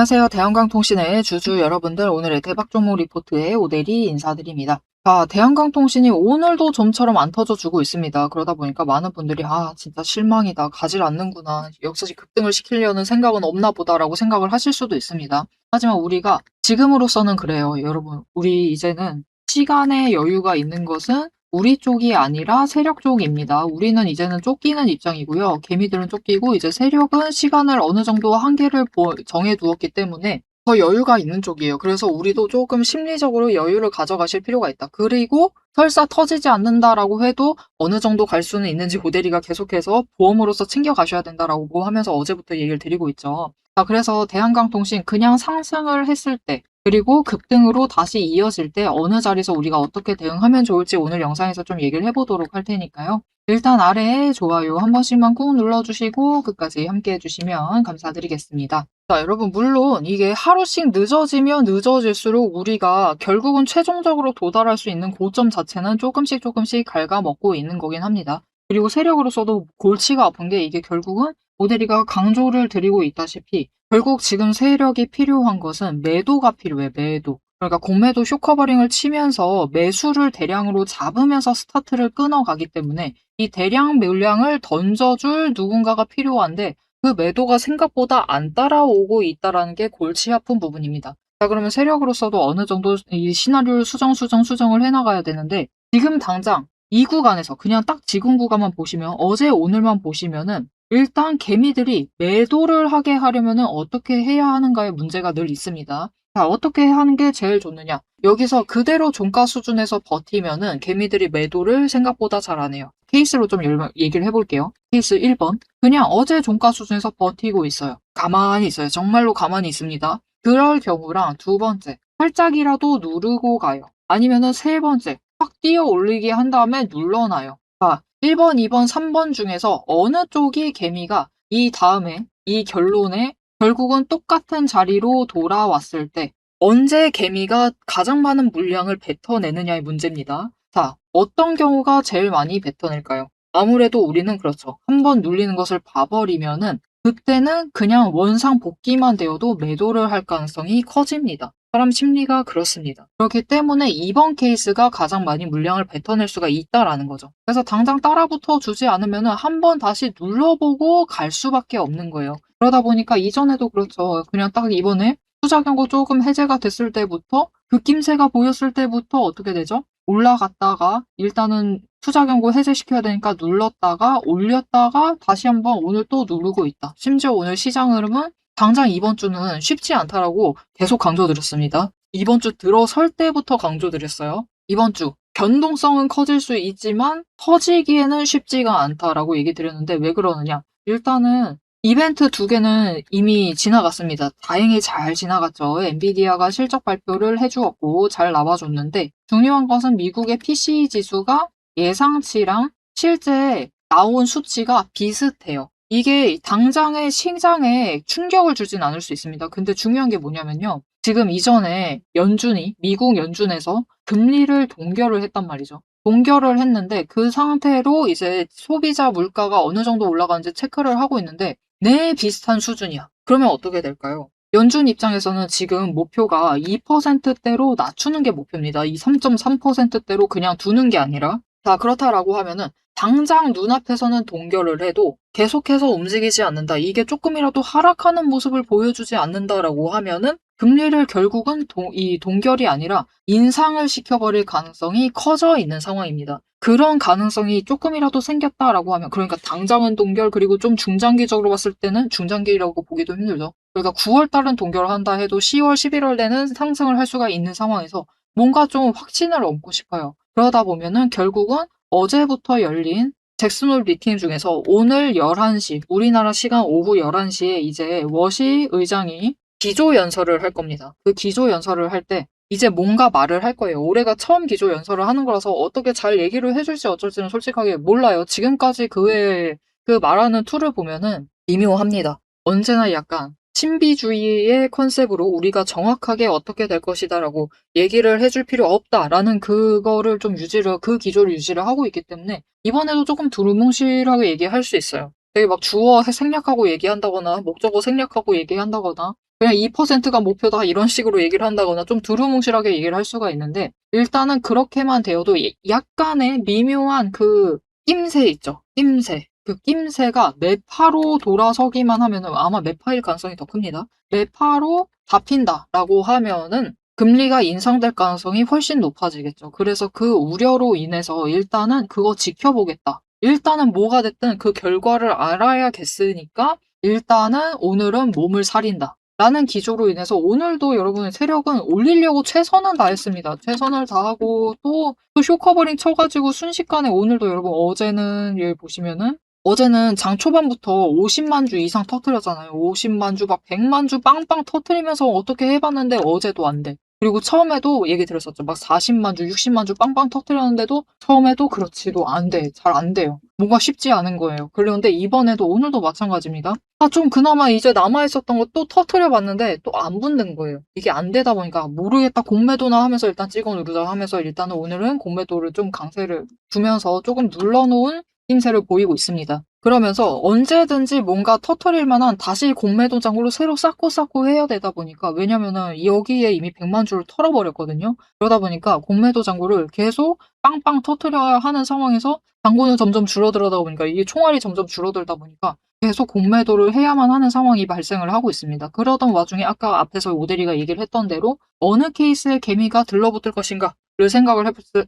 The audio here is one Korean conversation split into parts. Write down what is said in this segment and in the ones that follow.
안녕하세요. 대한강통신의 주주 여러분들, 오늘의 대박종목 리포트에 오대리 인사드립니다. 자, 대한강통신이 오늘도 좀처럼 안 터져주고 있습니다. 그러다 보니까 많은 분들이 진짜 실망이다. 가질 않는구나. 역시 급등을 시키려는 생각은 없나 보다라고 생각을 하실 수도 있습니다. 하지만 우리가 지금으로서는 그래요. 여러분, 우리 이제는 시간의 여유가 있는 것은 우리 쪽이 아니라 세력 쪽입니다. 우리는 이제는 쫓기는 입장이고요. 개미들은 쫓기고 이제 세력은 시간을 어느 정도 한계를 정해 두었기 때문에 더 여유가 있는 쪽이에요. 그래서 우리도 조금 심리적으로 여유를 가져가실 필요가 있다. 그리고 설사 터지지 않는다라고 해도 어느 정도 갈 수는 있는지 고대리가 계속해서 보험으로서 챙겨가셔야 된다라고 하면서 어제부터 얘기를 드리고 있죠. 자, 그래서 대한강통신 그냥 상승을 했을 때 그리고 급등으로 다시 이어질 때 어느 자리에서 우리가 어떻게 대응하면 좋을지 오늘 영상에서 좀 얘기를 해보도록 할 테니까요. 일단 아래에 좋아요 한 번씩만 꾹 눌러주시고 끝까지 함께 해주시면 감사드리겠습니다. 자, 여러분, 물론 이게 하루씩 늦어지면 늦어질수록 우리가 결국은 최종적으로 도달할 수 있는 고점 자체는 조금씩 갉아먹고 있는 거긴 합니다. 그리고 세력으로서도 골치가 아픈 게 이게 결국은 모델이가 강조를 드리고 있다시피 결국 지금 세력이 필요한 것은 매도가 필요해, 매도. 그러니까 공매도 쇼커버링을 치면서 매수를 대량으로 잡으면서 스타트를 끊어가기 때문에 이 대량 물량을 던져줄 누군가가 필요한데 그 매도가 생각보다 안 따라오고 있다는 게 골치 아픈 부분입니다. 자, 그러면 세력으로서도 어느 정도 이 시나리오를 수정을 해나가야 되는데 지금 당장 이 구간에서 그냥 딱 지금 구간만 보시면 어제 오늘만 보시면은 일단 개미들이 매도를 하게 하려면은 어떻게 해야 하는가의 문제가 늘 있습니다. 자, 어떻게 하는 게 제일 좋느냐? 여기서 그대로 종가 수준에서 버티면은 개미들이 매도를 생각보다 잘 안 해요. 케이스로 좀 얘기를 해볼게요. 케이스 1번. 그냥 어제 종가 수준에서 버티고 있어요. 가만히 있어요. 정말로 가만히 있습니다. 그럴 경우랑 두 번째. 살짝이라도 누르고 가요. 아니면은 세 번째. 확 뛰어 올리게 한 다음에 눌러놔요. 자, 1번, 2번, 3번 중에서 어느 쪽이 개미가 이 다음에 이 결론에 결국은 똑같은 자리로 돌아왔을 때 언제 개미가 가장 많은 물량을 뱉어내느냐의 문제입니다. 자, 어떤 경우가 제일 많이 뱉어낼까요? 아무래도 우리는 그렇죠. 한번 눌리는 것을 봐버리면은 그때는 그냥 원상 복귀만 되어도 매도를 할 가능성이 커집니다. 사람 심리가 그렇습니다. 그렇기 때문에 이번 케이스가 가장 많이 물량을 뱉어낼 수가 있다라는 거죠. 그래서 당장 따라붙어 주지 않으면 한번 다시 눌러보고 갈 수밖에 없는 거예요. 그러다 보니까 이전에도 그렇죠. 그냥 딱 이번에 투자 경고 조금 해제가 됐을 때부터 급김새가 보였을 때부터 어떻게 되죠? 올라갔다가 일단은 투자 경고 해제시켜야 되니까 눌렀다가 올렸다가 다시 한번 오늘 또 누르고 있다. 심지어 오늘 시장 흐름은 당장 이번 주는 쉽지 않다라고 계속 강조드렸습니다. 이번 주 들어설 때부터 강조드렸어요. 이번 주 변동성은 커질 수 있지만 터지기에는 쉽지가 않다라고 얘기 드렸는데 왜 그러느냐? 일단은 이벤트 두 개는 이미 지나갔습니다. 다행히 잘 지나갔죠. 엔비디아가 실적 발표를 해주었고 잘 나와줬는데 중요한 것은 미국의 PCE 지수가 예상치랑 실제 나온 수치가 비슷해요. 이게 당장의 시장에 충격을 주진 않을 수 있습니다. 근데 중요한 게 뭐냐면요. 지금 이전에 미국 연준에서 금리를 동결을 했단 말이죠. 동결을 했는데 그 상태로 이제 소비자 물가가 어느 정도 올라가는지 체크를 하고 있는데 네, 비슷한 수준이야. 그러면 어떻게 될까요? 연준 입장에서는 지금 목표가 2%대로 낮추는 게 목표입니다. 이 3.3%대로 그냥 두는 게 아니라. 자, 그렇다라고 하면은 당장 눈앞에서는 동결을 해도 계속해서 움직이지 않는다. 이게 조금이라도 하락하는 모습을 보여주지 않는다라고 하면은 금리를 결국은 이 동결이 아니라 인상을 시켜버릴 가능성이 커져 있는 상황입니다. 그런 가능성이 조금이라도 생겼다라고 하면 그러니까 당장은 동결 그리고 좀 중장기적으로 봤을 때는 중장기라고 보기도 힘들죠. 그러니까 9월 달은 동결한다 해도 10월, 11월 되는 상승을 할 수가 있는 상황에서 뭔가 좀 확신을 얻고 싶어요. 그러다 보면은 결국은 어제부터 열린 잭슨홀 미팅 중에서 오늘 11시, 우리나라 시간 오후 11시에 이제 워시 의장이 기조연설을 할 겁니다. 그 기조연설을 할 때 이제 뭔가 말을 할 거예요. 올해가 처음 기조연설을 하는 거라서 어떻게 잘 얘기를 해줄지 어쩔지는 솔직하게 몰라요. 지금까지 그 외에 그 말하는 툴을 보면은 미묘합니다. 언제나 약간 신비주의의 컨셉으로 우리가 정확하게 어떻게 될 것이다라고 얘기를 해줄 필요 없다라는 그거를 좀 그 기조를 유지를 하고 있기 때문에 이번에도 조금 두루뭉실하게 얘기할 수 있어요. 되게 막 주어 생략하고 얘기한다거나 목적어 생략하고 얘기한다거나 그냥 2%가 목표다 이런 식으로 얘기를 한다거나 좀 두루뭉실하게 얘기를 할 수가 있는데 일단은 그렇게만 되어도 약간의 미묘한 그 낌새 있죠. 낌새. 그 낌새가 매파로 돌아서기만 하면은 아마 매파일 가능성이 더 큽니다. 매파로 잡힌다라고 하면은 금리가 인상될 가능성이 훨씬 높아지겠죠. 그래서 그 우려로 인해서 일단은 그거 지켜보겠다. 일단은 뭐가 됐든 그 결과를 알아야겠으니까 일단은 오늘은 몸을 사린다. 라는 기조로 인해서 오늘도 여러분의 세력은 올리려고 최선은 다했습니다. 최선을 다하고 또 쇼커버링 쳐가지고 순식간에 오늘도 여러분 어제는 여기 보시면은 어제는 장 초반부터 50만 주 이상 터뜨렸잖아요. 50만 주 막 100만 주 빵빵 터뜨리면서 어떻게 해봤는데 어제도 안 돼. 그리고 처음에도 얘기 들었었죠. 막 40만 주, 60만 주 빵빵 터뜨렸는데도 처음에도 그렇지도 안 돼. 잘 안 돼요. 뭔가 쉽지 않은 거예요. 그런데 이번에도 오늘도 마찬가지입니다. 좀 그나마 이제 남아있었던 거 또 터뜨려 봤는데 또 안 붙는 거예요. 이게 안 되다 보니까 모르겠다 공매도나 하면서 일단 찍어 누르자 하면서 일단은 오늘은 공매도를 좀 강세를 두면서 조금 눌러놓은 힘세를 보이고 있습니다. 그러면서 언제든지 뭔가 터뜨릴 만한 다시 공매도장으로 새로 쌓고 해야 되다 보니까 왜냐면은 여기에 이미 100만 주를 털어버렸거든요. 그러다 보니까 공매도장구를 계속 빵빵 터뜨려야 하는 상황에서 잔고는 점점 줄어들다 보니까 이게 총알이 점점 줄어들다 보니까 계속 공매도를 해야만 하는 상황이 발생을 하고 있습니다. 그러던 와중에 아까 앞에서 오대리가 얘기를 했던 대로 어느 케이스에 개미가 들러붙을 것인가를 생각을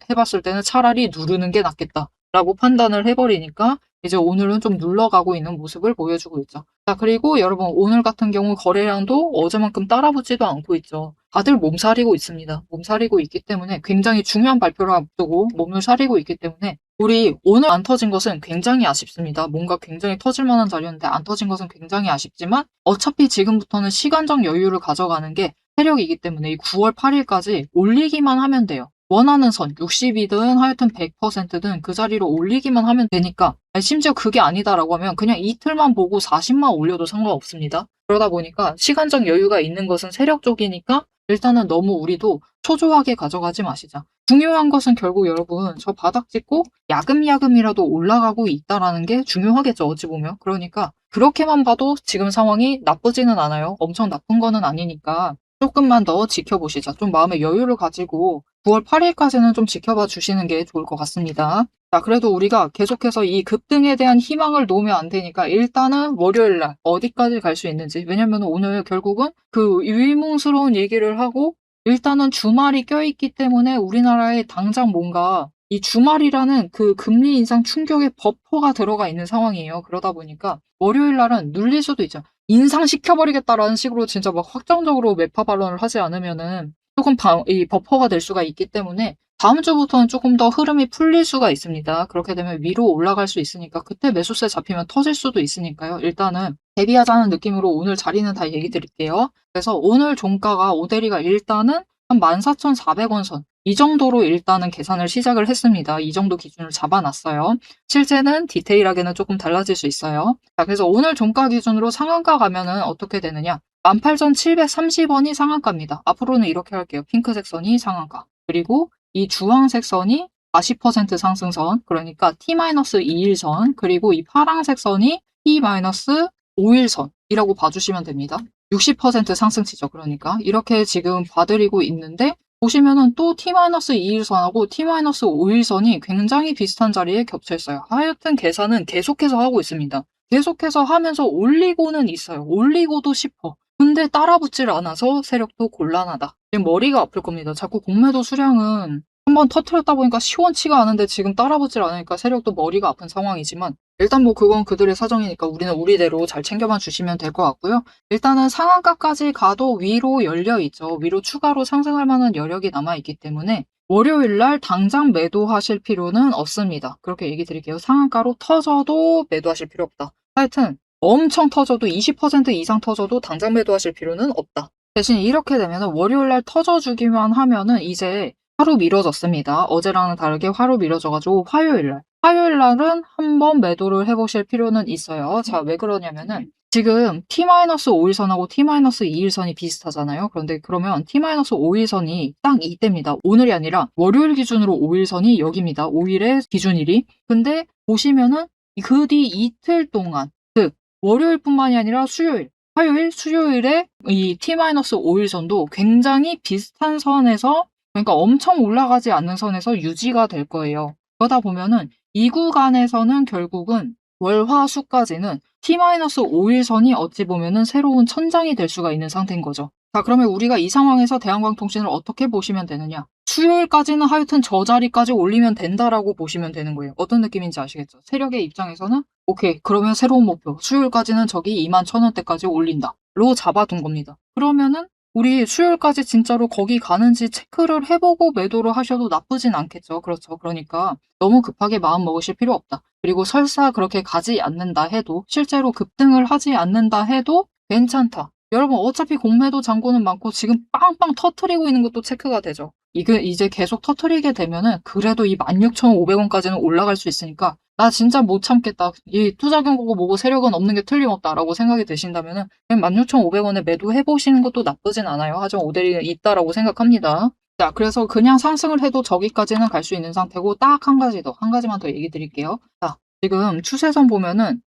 해봤을 때는 차라리 누르는 게 낫겠다라고 판단을 해버리니까 이제 오늘은 좀 눌러가고 있는 모습을 보여주고 있죠. 자, 그리고 여러분 오늘 같은 경우 거래량도 어제만큼 따라붙지도 않고 있죠. 다들 몸살이고 있습니다. 몸살이고 있기 때문에 굉장히 중요한 발표를 앞두고 몸을 사리고 있기 때문에 우리 오늘 안 터진 것은 굉장히 아쉽습니다. 뭔가 굉장히 터질 만한 자리였는데 안 터진 것은 굉장히 아쉽지만 어차피 지금부터는 시간적 여유를 가져가는 게 세력이기 때문에 이 9월 8일까지 올리기만 하면 돼요. 원하는 선 60이든 하여튼 100%든 그 자리로 올리기만 하면 되니까 심지어 그게 아니다라고 하면 그냥 이틀만 보고 40만 올려도 상관없습니다. 그러다 보니까 시간적 여유가 있는 것은 세력 쪽이니까 일단은 너무 우리도 초조하게 가져가지 마시자. 중요한 것은 결국 여러분 저 바닥 찍고 야금야금이라도 올라가고 있다라는 게 중요하겠죠. 어찌 보면. 그러니까 그렇게만 봐도 지금 상황이 나쁘지는 않아요. 엄청 나쁜 거는 아니니까 조금만 더 지켜보시자. 좀 마음의 여유를 가지고 9월 8일까지는 좀 지켜봐 주시는 게 좋을 것 같습니다. 자, 그래도 우리가 계속해서 이 급등에 대한 희망을 놓으면 안 되니까 일단은 월요일 날 어디까지 갈 수 있는지. 왜냐면 오늘 결국은 그 유의문스러운 얘기를 하고 일단은 주말이 껴있기 때문에 우리나라에 당장 뭔가 이 주말이라는 그 금리 인상 충격의 버퍼가 들어가 있는 상황이에요. 그러다 보니까 월요일 날은 눌릴 수도 있죠. 인상시켜버리겠다라는 식으로 진짜 막 확정적으로 매파 발언을 하지 않으면은 조금 이 버퍼가 될 수가 있기 때문에 다음 주부터는 조금 더 흐름이 풀릴 수가 있습니다. 그렇게 되면 위로 올라갈 수 있으니까 그때 매수세 잡히면 터질 수도 있으니까요. 일단은 대비하자는 느낌으로 오늘 자리는 다 얘기 드릴게요. 그래서 오늘 종가가 오대리가 일단은 한 14,400원 선 이 정도로 일단은 계산을 시작을 했습니다. 이 정도 기준을 잡아놨어요. 실제는 디테일하게는 조금 달라질 수 있어요. 자, 그래서 오늘 종가 기준으로 상한가 가면은 어떻게 되느냐? 18,730원이 상한가입니다. 앞으로는 이렇게 할게요. 핑크색 선이 상한가. 그리고 이 주황색 선이 40% 상승선, 그러니까 T-2일선, 그리고 이 파란색 선이 T-5일선이라고 봐주시면 됩니다. 60% 상승치죠. 그러니까 이렇게 지금 봐드리고 있는데 보시면은 또 T-2일선하고 T-5일선이 굉장히 비슷한 자리에 겹쳐 있어요. 하여튼 계산은 계속해서 하고 있습니다. 계속해서 하면서 올리고는 있어요. 올리고도 싶어. 근데 따라붙질 않아서 세력도 곤란하다. 지금 머리가 아플 겁니다. 자꾸 공매도 수량은 한번 터트렸다 보니까 시원치가 않은데 지금 따라붙질 않으니까 세력도 머리가 아픈 상황이지만 일단 뭐 그건 그들의 사정이니까 우리는 우리대로 잘 챙겨만 주시면 될 것 같고요. 일단은 상한가까지 가도 위로 열려 있죠. 위로 추가로 상승할 만한 여력이 남아있기 때문에 월요일 날 당장 매도하실 필요는 없습니다. 그렇게 얘기 드릴게요. 상한가로 터져도 매도하실 필요 없다. 하여튼 엄청 터져도 20% 이상 터져도 당장 매도하실 필요는 없다. 대신 이렇게 되면 월요일 날 터져주기만 하면은 이제 하루 미뤄졌습니다. 어제랑은 다르게 하루 미뤄져가지고 화요일 날은 한번 매도를 해보실 필요는 있어요. 자, 왜 그러냐면은 지금 T-5일선하고 T-2일선이 비슷하잖아요. 그런데 그러면 T-5일선이 딱 이때입니다. 오늘이 아니라 월요일 기준으로 5일선이 여기입니다. 5일의 기준일이. 근데 보시면은 그 뒤 이틀 동안, 즉 월요일뿐만이 아니라 수요일, 화요일, 수요일에 이 T-5일선도 굉장히 비슷한 선에서, 그러니까 엄청 올라가지 않는 선에서 유지가 될 거예요. 그러다 보면은 이 구간에서는 결국은 월, 화, 수까지는 T-5일선이 어찌 보면은 새로운 천장이 될 수가 있는 상태인 거죠. 자, 그러면 우리가 이 상황에서 대한광통신을 어떻게 보시면 되느냐? 수요일까지는 하여튼 저 자리까지 올리면 된다라고 보시면 되는 거예요. 어떤 느낌인지 아시겠죠? 세력의 입장에서는 오케이, 그러면 새로운 목표, 수요일까지는 저기 21,000원대까지 올린다 로 잡아둔 겁니다. 그러면은 우리 수요일까지 진짜로 거기 가는지 체크를 해보고 매도를 하셔도 나쁘진 않겠죠. 그렇죠. 그러니까 너무 급하게 마음 먹으실 필요 없다. 그리고 설사 그렇게 가지 않는다 해도, 실제로 급등을 하지 않는다 해도 괜찮다. 여러분, 어차피 공매도 잔고는 많고 지금 빵빵 터트리고 있는 것도 체크가 되죠. 이게 이제 계속 터트리게 되면은 그래도 이 16,500원까지는 올라갈 수 있으니까 나 진짜 못 참겠다. 이 투자 경고고 뭐고 세력은 없는 게 틀림없다라고 생각이 드신다면은 그냥 16,500원에 매도해 보시는 것도 나쁘진 않아요. 하지만 오대리는 있다라고 생각합니다. 자, 그래서 그냥 상승을 해도 저기까지는 갈 수 있는 상태고, 딱 한 가지만 더 얘기 드릴게요. 자, 지금 추세선 보면은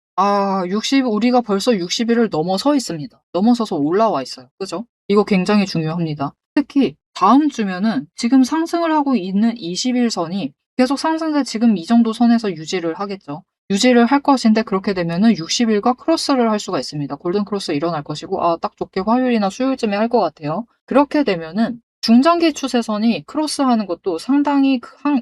우리가 벌써 60일을 넘어서 있습니다. 넘어서서 올라와 있어요. 그죠? 이거 굉장히 중요합니다. 특히 다음 주면은 지금 상승을 하고 있는 20일선이 계속 상승세 지금 이 정도 선에서 유지를 하겠죠. 유지를 할 것인데, 그렇게 되면은 60일과 크로스를 할 수가 있습니다. 골든 크로스 일어날 것이고, 딱 좋게 화요일이나 수요일쯤에 할 것 같아요. 그렇게 되면은 중장기 추세선이 크로스하는 것도 상당히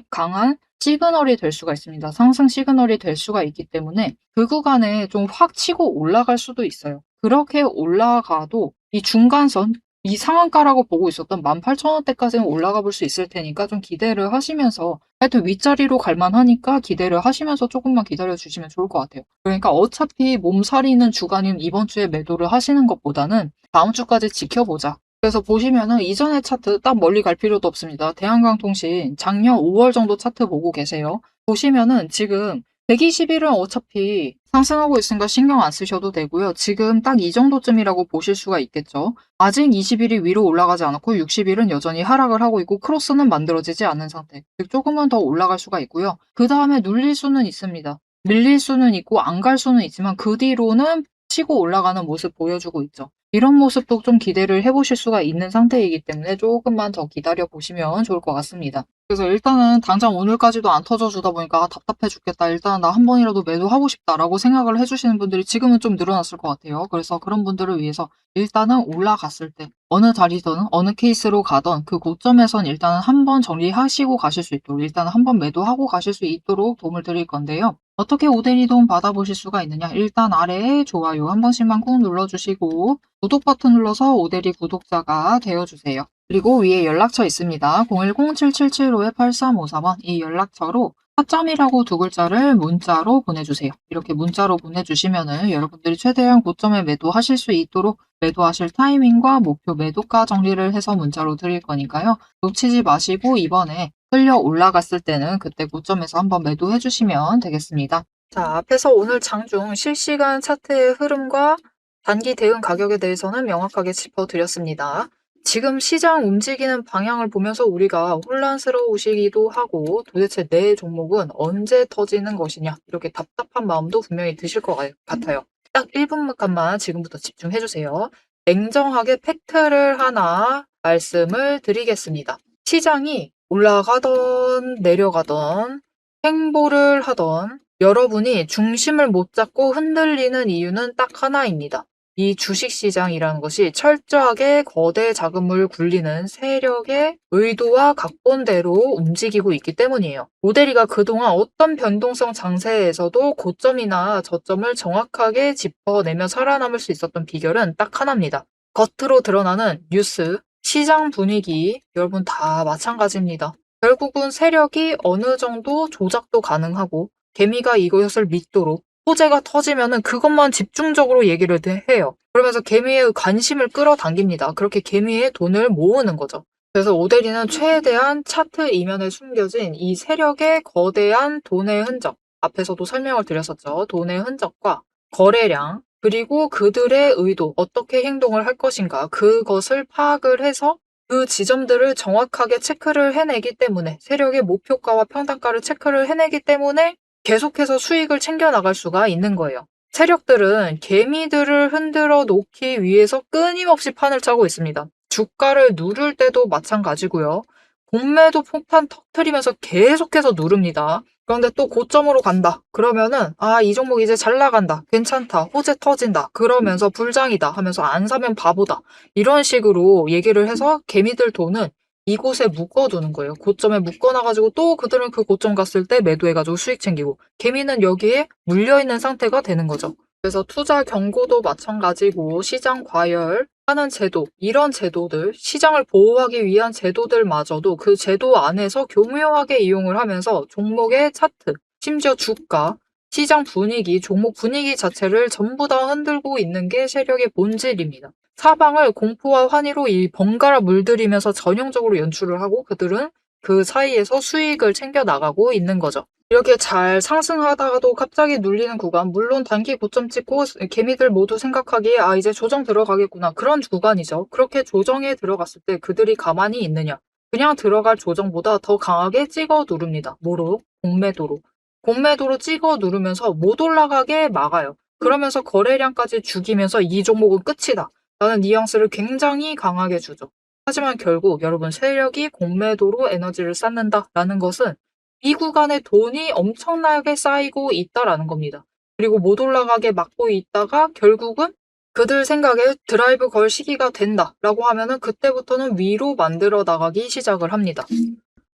강한 시그널이 될 수가 있습니다. 상승 시그널이 될 수가 있기 때문에 그 구간에 좀 확 치고 올라갈 수도 있어요. 그렇게 올라가도 이 중간선, 이 상한가라고 보고 있었던 18,000원대까지는 올라가 볼 수 있을 테니까 좀 기대를 하시면서, 하여튼 윗자리로 갈 만하니까 기대를 하시면서 조금만 기다려 주시면 좋을 것 같아요. 그러니까 어차피 몸살이는 주간인 이번 주에 매도를 하시는 것보다는 다음 주까지 지켜보자. 그래서 보시면은 이전의 차트 딱 멀리 갈 필요도 없습니다. 대한광통신 작년 5월 정도 차트 보고 계세요. 보시면은 지금 120일은 어차피 상승하고 있으니까 신경 안 쓰셔도 되고요. 지금 딱 이 정도쯤이라고 보실 수가 있겠죠. 아직 20일이 위로 올라가지 않았고 60일은 여전히 하락을 하고 있고 크로스는 만들어지지 않은 상태. 즉 조금은 더 올라갈 수가 있고요. 그 다음에 눌릴 수는 있습니다. 밀릴 수는 있고 안 갈 수는 있지만 그 뒤로는 치고 올라가는 모습 보여주고 있죠. 이런 모습도 좀 기대를 해보실 수가 있는 상태이기 때문에 조금만 더 기다려 보시면 좋을 것 같습니다. 그래서 일단은 당장 오늘까지도 안 터져주다 보니까 답답해 죽겠다. 일단 나 한 번이라도 매도하고 싶다라고 생각을 해주시는 분들이 지금은 좀 늘어났을 것 같아요. 그래서 그런 분들을 위해서 일단은 올라갔을 때 어느 자리든 어느 케이스로 가던 그 고점에선 일단은 한번 정리하시고 가실 수 있도록, 일단은 한번 매도하고 가실 수 있도록 도움을 드릴 건데요. 어떻게 오대리 도움 받아보실 수가 있느냐? 일단 아래에 좋아요 한 번씩만 꾹 눌러주시고 구독 버튼 눌러서 오대리 구독자가 되어주세요. 그리고 위에 연락처 있습니다. 010-7775-8354번 이 연락처로 타점이라고 두 글자를 문자로 보내주세요. 이렇게 문자로 보내주시면은 여러분들이 최대한 고점에 매도하실 수 있도록 매도하실 타이밍과 목표 매도가 정리를 해서 문자로 드릴 거니까요. 놓치지 마시고 이번에 끌려 올라갔을 때는 그때 고점에서 한번 매도해 주시면 되겠습니다. 자, 앞에서 오늘 장중 실시간 차트의 흐름과 단기 대응 가격에 대해서는 명확하게 짚어드렸습니다. 지금 시장 움직이는 방향을 보면서 우리가 혼란스러우시기도 하고, 도대체 내 종목은 언제 터지는 것이냐, 이렇게 답답한 마음도 분명히 드실 것 같아요. 딱 1분간만 지금부터 집중해 주세요. 냉정하게 팩트를 하나 말씀을 드리겠습니다. 시장이 올라가던 내려가던 행보를 하던 여러분이 중심을 못 잡고 흔들리는 이유는 딱 하나입니다. 이 주식시장이라는 것이 철저하게 거대 자금을 굴리는 세력의 의도와 각본대로 움직이고 있기 때문이에요. 모델이가 그동안 어떤 변동성 장세에서도 고점이나 저점을 정확하게 짚어내며 살아남을 수 있었던 비결은 딱 하나입니다. 겉으로 드러나는 뉴스, 시장 분위기, 여러분 다 마찬가지입니다. 결국은 세력이 어느 정도 조작도 가능하고 개미가 이것을 믿도록 호재가 터지면은 그것만 집중적으로 얘기를 해요. 그러면서 개미의 관심을 끌어당깁니다. 그렇게 개미의 돈을 모으는 거죠. 그래서 오데리는 최대한 차트 이면에 숨겨진 이 세력의 거대한 돈의 흔적, 앞에서도 설명을 드렸었죠. 돈의 흔적과 거래량, 그리고 그들의 의도, 어떻게 행동을 할 것인가, 그것을 파악을 해서 그 지점들을 정확하게 체크를 해내기 때문에, 세력의 목표가와 평단가를 체크를 해내기 때문에 계속해서 수익을 챙겨 나갈 수가 있는 거예요. 세력들은 개미들을 흔들어 놓기 위해서 끊임없이 판을 짜고 있습니다. 주가를 누를 때도 마찬가지고요. 공매도 폭탄 터트리면서 계속해서 누릅니다. 그런데 또 고점으로 간다. 그러면은 이 종목 이제 잘 나간다. 괜찮다. 호재 터진다. 그러면서 불장이다 하면서 안 사면 바보다. 이런 식으로 얘기를 해서 개미들 돈은 이곳에 묶어두는 거예요. 고점에 묶어놔가지고 또 그들은 그 고점 갔을 때 매도해가지고 수익 챙기고 개미는 여기에 물려있는 상태가 되는 거죠. 그래서 투자 경고도 마찬가지고 시장 과열하는 제도, 이런 제도들, 시장을 보호하기 위한 제도들마저도 그 제도 안에서 교묘하게 이용을 하면서 종목의 차트, 심지어 주가, 시장 분위기, 종목 분위기 자체를 전부 다 흔들고 있는 게 세력의 본질입니다. 사방을 공포와 환희로 이 번갈아 물들이면서 전형적으로 연출을 하고 그들은 그 사이에서 수익을 챙겨 나가고 있는 거죠. 이렇게 잘 상승하다가도 갑자기 눌리는 구간, 물론 단기 고점 찍고 개미들 모두 생각하기에 이제 조정 들어가겠구나. 그런 구간이죠. 그렇게 조정에 들어갔을 때 그들이 가만히 있느냐. 그냥 들어갈 조정보다 더 강하게 찍어 누릅니다. 뭐로? 공매도로. 공매도로 찍어 누르면서 못 올라가게 막아요. 그러면서 거래량까지 죽이면서 이 종목은 끝이다. 라는 뉘앙스를 굉장히 강하게 주죠. 하지만 결국 여러분 세력이 공매도로 에너지를 쌓는다라는 것은 이 구간에 돈이 엄청나게 쌓이고 있다라는 겁니다. 그리고 못 올라가게 막고 있다가 결국은 그들 생각에 드라이브 걸 시기가 된다라고 하면은 그때부터는 위로 만들어 나가기 시작을 합니다.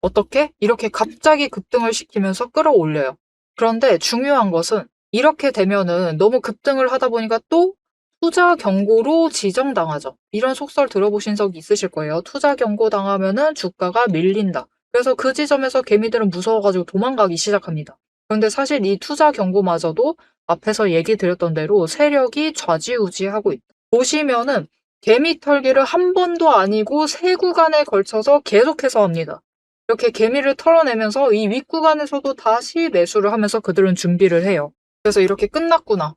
어떻게? 이렇게 갑자기 급등을 시키면서 끌어올려요. 그런데 중요한 것은 이렇게 되면은 너무 급등을 하다 보니까 또 투자 경고로 지정당하죠. 이런 속설 들어보신 적 있으실 거예요. 투자 경고 당하면은 주가가 밀린다. 그래서 그 지점에서 개미들은 무서워가지고 도망가기 시작합니다. 그런데 사실 이 투자 경고마저도 앞에서 얘기 드렸던 대로 세력이 좌지우지하고 있다. 보시면은 개미 털기를 한 번도 아니고 세 구간에 걸쳐서 계속해서 합니다. 이렇게 개미를 털어내면서 이 윗구간에서도 다시 매수를 하면서 그들은 준비를 해요. 그래서 이렇게 끝났구나.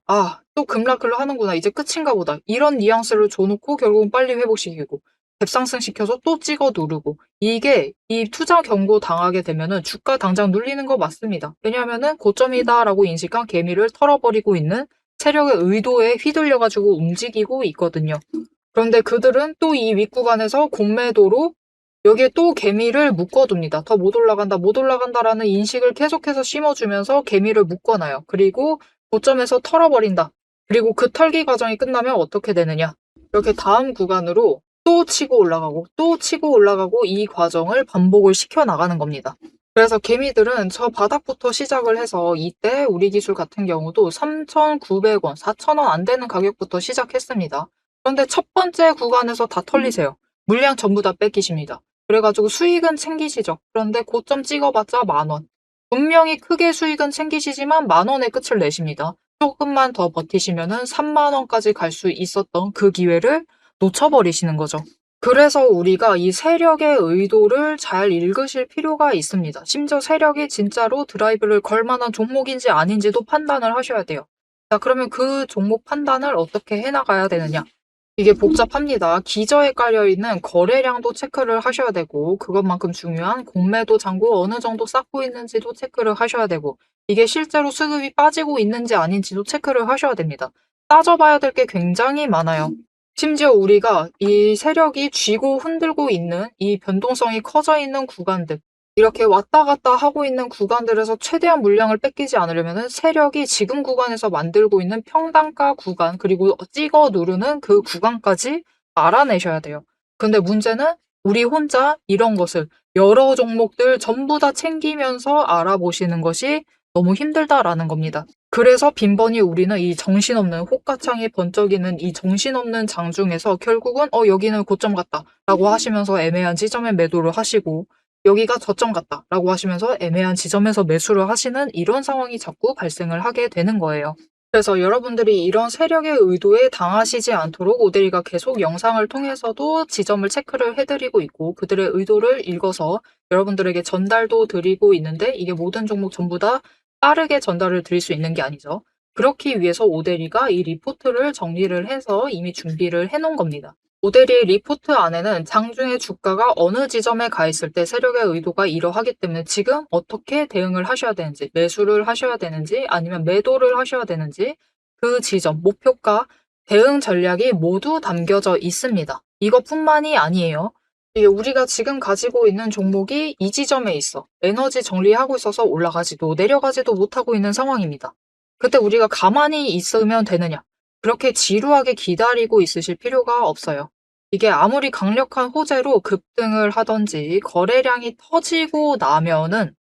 또 급락을 하는구나. 이제 끝인가 보다. 이런 뉘앙스를 줘놓고 결국은 빨리 회복시키고 갭상승시켜서 또 찍어 누르고 이게 이 투자 경고 당하게 되면은 주가 당장 눌리는 거 맞습니다. 왜냐하면은 고점이다라고 인식한 개미를 털어버리고 있는 세력의 의도에 휘둘려가지고 움직이고 있거든요. 그런데 그들은 또 이 윗구간에서 공매도로 여기에 또 개미를 묶어둡니다. 더 못 올라간다, 못 올라간다라는 인식을 계속해서 심어주면서 개미를 묶어놔요. 그리고 고점에서 털어버린다. 그리고 그 털기 과정이 끝나면 어떻게 되느냐. 이렇게 다음 구간으로 또 치고 올라가고 또 치고 올라가고 이 과정을 반복을 시켜나가는 겁니다. 그래서 개미들은 저 바닥부터 시작을 해서 이때 우리 기술 같은 경우도 3,900원, 4,000원 안 되는 가격부터 시작했습니다. 그런데 첫 번째 구간에서 다 털리세요. 물량 전부 다 뺏기십니다. 그래가지고 수익은 챙기시죠. 그런데 고점 찍어봤자 10,000원. 분명히 크게 수익은 챙기시지만 10,000원의 끝을 내십니다. 조금만 더 버티시면은 30,000원까지 갈 수 있었던 그 기회를 놓쳐버리시는 거죠. 그래서 우리가 이 세력의 의도를 잘 읽으실 필요가 있습니다. 심지어 세력이 진짜로 드라이브를 걸 만한 종목인지 아닌지도 판단을 하셔야 돼요. 자, 그러면 그 종목 판단을 어떻게 해나가야 되느냐? 이게 복잡합니다. 기저에 깔려있는 거래량도 체크를 하셔야 되고 그것만큼 중요한 공매도 잔고 어느 정도 쌓고 있는지도 체크를 하셔야 되고 이게 실제로 수급이 빠지고 있는지 아닌지도 체크를 하셔야 됩니다. 따져봐야 될 게 굉장히 많아요. 심지어 우리가 이 세력이 쥐고 흔들고 있는 이 변동성이 커져 있는 구간들 이렇게 왔다 갔다 하고 있는 구간들에서 최대한 물량을 뺏기지 않으려면 세력이 지금 구간에서 만들고 있는 평단가 구간 그리고 찍어 누르는 그 구간까지 알아내셔야 돼요. 근데 문제는 우리 혼자 이런 것을 여러 종목들 전부 다 챙기면서 알아보시는 것이 너무 힘들다라는 겁니다. 그래서 빈번히 우리는 이 정신없는 호가창이 번쩍이는 이 정신없는 장중에서 결국은 여기는 고점 같다 라고 하시면서 애매한 지점에 매도를 하시고 여기가 저점 같다 라고 하시면서 애매한 지점에서 매수를 하시는 이런 상황이 자꾸 발생을 하게 되는 거예요. 그래서 여러분들이 이런 세력의 의도에 당하시지 않도록 오데리가 계속 영상을 통해서도 지점을 체크를 해드리고 있고 그들의 의도를 읽어서 여러분들에게 전달도 드리고 있는데 이게 모든 종목 전부 다 빠르게 전달을 드릴 수 있는 게 아니죠. 그렇기 위해서 오데리가 이 리포트를 정리를 해서 이미 준비를 해놓은 겁니다. 오데리의 리포트 안에는 장중에 주가가 어느 지점에 가 있을 때 세력의 의도가 이러하기 때문에 지금 어떻게 대응을 하셔야 되는지, 매수를 하셔야 되는지 아니면 매도를 하셔야 되는지 그 지점, 목표가, 대응 전략이 모두 담겨져 있습니다. 이것뿐만이 아니에요. 이게 우리가 지금 가지고 있는 종목이 이 지점에 있어. 에너지 정리하고 있어서 올라가지도 내려가지도 못하고 있는 상황입니다. 그때 우리가 가만히 있으면 되느냐? 그렇게 지루하게 기다리고 있으실 필요가 없어요. 이게 아무리 강력한 호재로 급등을 하든지 거래량이 터지고 나면은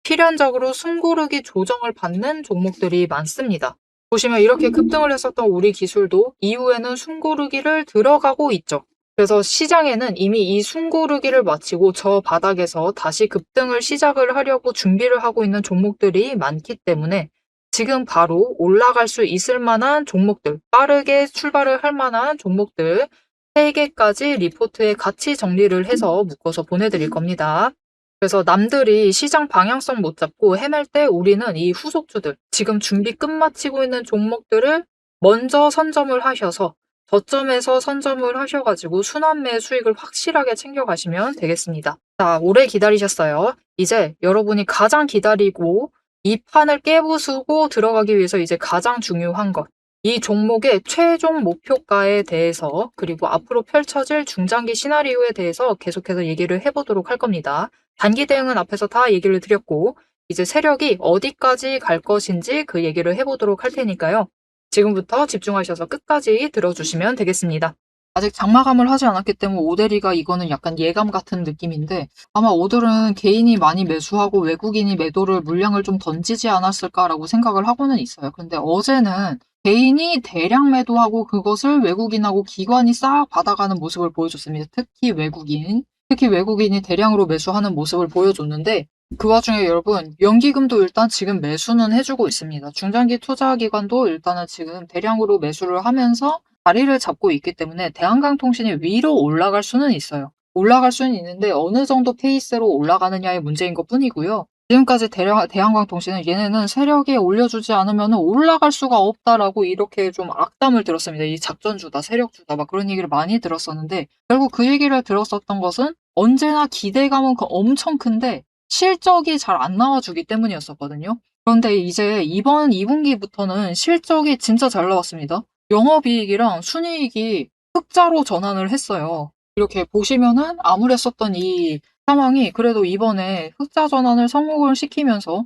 필연적으로 숨고르기 조정을 받는 종목들이 많습니다. 보시면 이렇게 급등을 했었던 우리 기술도 이후에는 숨고르기를 들어가고 있죠. 그래서 시장에는 이미 이 숨고르기를 마치고 저 바닥에서 다시 급등을 시작을 하려고 준비를 하고 있는 종목들이 많기 때문에 지금 바로 올라갈 수 있을 만한 종목들, 빠르게 출발을 할 만한 종목들 3개까지 리포트에 같이 정리를 해서 묶어서 보내드릴 겁니다. 그래서 남들이 시장 방향성 못 잡고 헤맬 때 우리는 이 후속주들, 지금 준비 끝마치고 있는 종목들을 먼저 선점을 하셔서 저점에서 선점을 하셔가지고 순환매 수익을 확실하게 챙겨가시면 되겠습니다. 자, 오래 기다리셨어요. 이제 여러분이 가장 기다리고 이 판을 깨부수고 들어가기 위해서 이제 가장 중요한 것. 이 종목의 최종 목표가에 대해서 그리고 앞으로 펼쳐질 중장기 시나리오에 대해서 계속해서 얘기를 해보도록 할 겁니다. 단기 대응은 앞에서 다 얘기를 드렸고 이제 세력이 어디까지 갈 것인지 그 얘기를 해보도록 할 테니까요. 지금부터 집중하셔서 끝까지 들어주시면 되겠습니다. 아직 장마감을 하지 않았기 때문에 오데리가 이거는 약간 예감 같은 느낌인데 아마 오늘은 개인이 많이 매수하고 외국인이 매도를 물량을 좀 던지지 않았을까라고 생각을 하고는 있어요. 근데 어제는 개인이 대량 매도하고 그것을 외국인하고 기관이 싹 받아가는 모습을 보여줬습니다. 특히 외국인이 대량으로 매수하는 모습을 보여줬는데 그 와중에 여러분 연기금도 일단 지금 매수는 해주고 있습니다. 중장기 투자기관도 일단은 지금 대량으로 매수를 하면서 자리를 잡고 있기 때문에 대한강통신이 위로 올라갈 수는 있어요. 올라갈 수는 있는데 어느 정도 페이스로 올라가느냐의 문제인 것 뿐이고요. 지금까지 대한강통신은 얘네는 세력이 올려주지 않으면 올라갈 수가 없다라고 이렇게 좀 악담을 들었습니다. 이 작전주다, 세력주다 막 그런 얘기를 많이 들었었는데 결국 그 얘기를 들었었던 것은 언제나 기대감은 엄청 큰데 실적이 잘 안 나와주기 때문이었었거든요. 그런데 이제 이번 2분기부터는 실적이 진짜 잘 나왔습니다. 영업이익이랑 순이익이 흑자로 전환을 했어요. 이렇게 보시면은 암울했었던 이 상황이 그래도 이번에 흑자 전환을 성공을 시키면서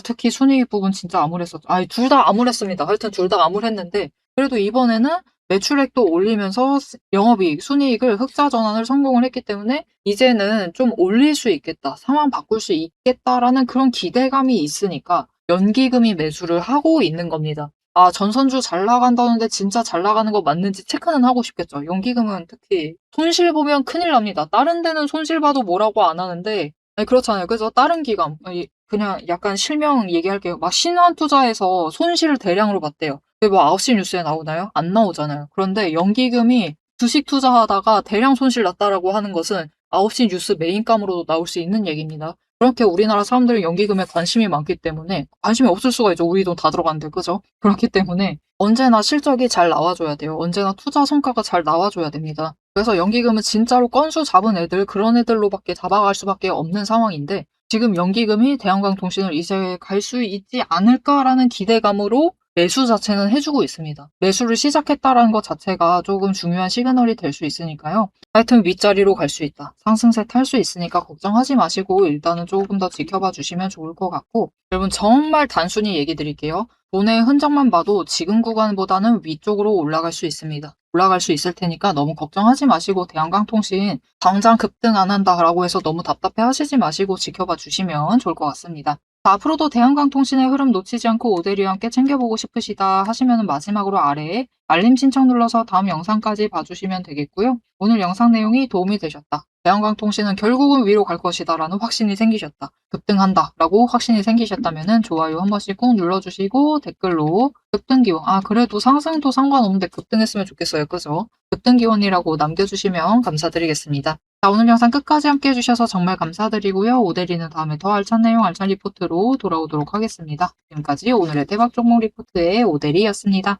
특히 순이익 부분 진짜 암울했었죠. 둘 다 암울했습니다. 하여튼 둘 다 암울했는데 그래도 이번에는 매출액도 올리면서 영업이익, 순이익을 흑자 전환을 성공을 했기 때문에 이제는 좀 올릴 수 있겠다, 상황 바꿀 수 있겠다라는 그런 기대감이 있으니까 연기금이 매수를 하고 있는 겁니다. 전선주 잘 나간다는데 진짜 잘 나가는 거 맞는지 체크는 하고 싶겠죠. 연기금은 특히 손실 보면 큰일 납니다. 다른 데는 손실 봐도 뭐라고 안 하는데 그렇잖아요. 그래서 다른 기관 그냥 약간 실명 얘기할게요. 막 신한투자에서 손실을 대량으로 봤대요. 그게 뭐 9시 뉴스에 나오나요? 안 나오잖아요. 그런데 연기금이 주식 투자하다가 대량 손실 났다라고 하는 것은 9시 뉴스 메인감으로도 나올 수 있는 얘기입니다. 그렇게 우리나라 사람들은 연기금에 관심이 많기 때문에 관심이 없을 수가 있죠. 우리 돈 다 들어간대. 그죠? 그렇기 때문에 언제나 실적이 잘 나와줘야 돼요. 언제나 투자 성과가 잘 나와줘야 됩니다. 그래서 연기금은 진짜로 건수 잡은 애들, 그런 애들로밖에 잡아갈 수밖에 없는 상황인데 지금 연기금이 대한강통신을 이제 갈 수 있지 않을까라는 기대감으로 매수 자체는 해주고 있습니다. 매수를 시작했다라는 것 자체가 조금 중요한 시그널이 될 수 있으니까요. 하여튼 윗자리로 갈 수 있다. 상승세 탈 수 있으니까 걱정하지 마시고 일단은 조금 더 지켜봐 주시면 좋을 것 같고 여러분 정말 단순히 얘기 드릴게요. 돈의 흔적만 봐도 지금 구간보다는 위쪽으로 올라갈 수 있습니다. 올라갈 수 있을 테니까 너무 걱정하지 마시고 대한강통신 당장 급등 안 한다라고 해서 너무 답답해 하시지 마시고 지켜봐 주시면 좋을 것 같습니다. 앞으로도 대한강통신의 흐름 놓치지 않고 오데리와 함께 챙겨보고 싶으시다 하시면 마지막으로 아래에 알림 신청 눌러서 다음 영상까지 봐주시면 되겠고요. 오늘 영상 내용이 도움이 되셨다. 대한강통신은 결국은 위로 갈 것이다 라는 확신이 생기셨다. 급등한다 라고 확신이 생기셨다면 좋아요 한 번씩 꼭 눌러주시고 댓글로 급등기원 그래도 상승도 상관없는데 급등했으면 좋겠어요. 그죠? 급등기원이라고 남겨주시면 감사드리겠습니다. 자, 오늘 영상 끝까지 함께 해주셔서 정말 감사드리고요. 오데리는 다음에 더 알찬 내용, 알찬 리포트로 돌아오도록 하겠습니다. 지금까지 오늘의 대박 종목 리포트의 오데리였습니다.